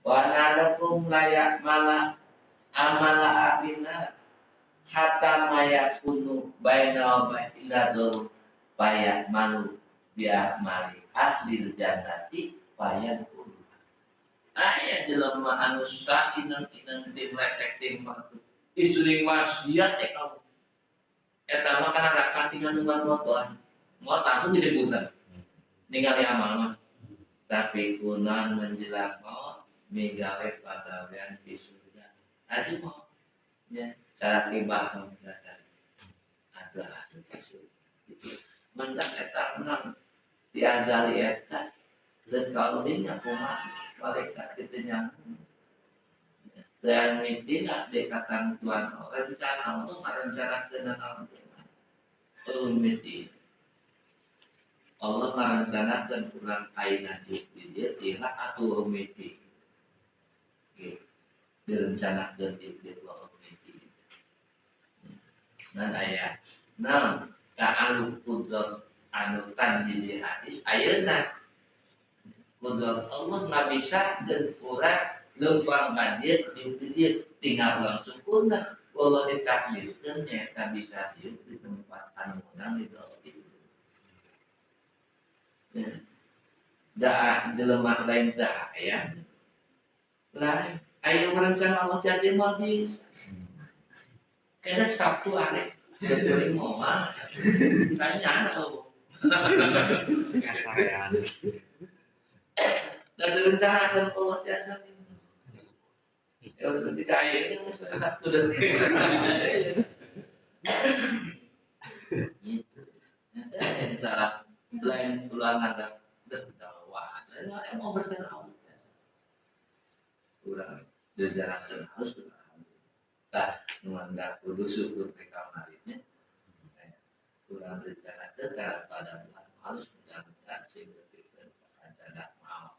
Wa nadakum layak malah amala abina hatta mayakunu baina wa baina dur bayak malu biak mali ahli jannati bayan kudu ayat dalam anu sakinan inan dimletek tim waktu ijuling wasiat kamu eta mah kana rakat tinggal nunggal motor mau langsung disebutkan ningali amal mah tapi kunan menjelang maut migawe pagawean di surga aduh mau ya cara tiba mendatang ada hasil mendak eta menang diazali eta dan kalau dia kumat malaikat itu nyambung dan tidak dekatan Tuhan rencana untuk merencanakan dengan mesti Allah merencanakan kurang aina di dia tidak atau mesti direncanakan di dia mesti dan ayat nah ka'alu kudrat anutan di hadis ayatnya kudrat Allah nggak bisa dan kurang lempang banjir di tinggal langsung sempurna kalau ditakdirkan ya tak bisa hidup di tempat anu menang di dalam itu dah di lemah lain dah ya lain ayo merencana Allah jadi mau bisa kena Sabtu aneh jadi mau mah saya anak loh Kasarean. dan direncanakan Allah jasa ya ketika akhirnya mesti Sabtu dan gitu yang salah lain tulang ada wah saya mau berkenal kurang dijelaskan harus berkenal tak menganggap kudu syukur mereka marinya kurang dijelaskan karena pada Tuhan harus menjalankan sehingga kita tidak mau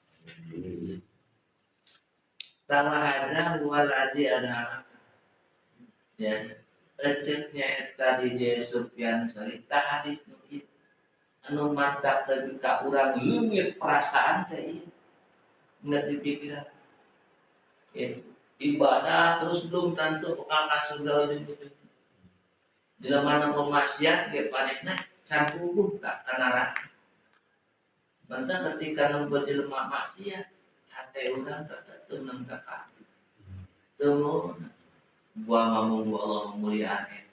sama ada waladi ada ya recetnya tadi dia Sufyan cerita hadis itu anu mantap tapi tak urang leungit perasaan teh nggak dipikir ibadah terus belum tentu kakak sudah di mana pemaksiat ke panitna campur tak kenara bantah ketika nempuh di lemah maksiat hati urang tertentu nang kakak temu buah mamung Allah memuliaan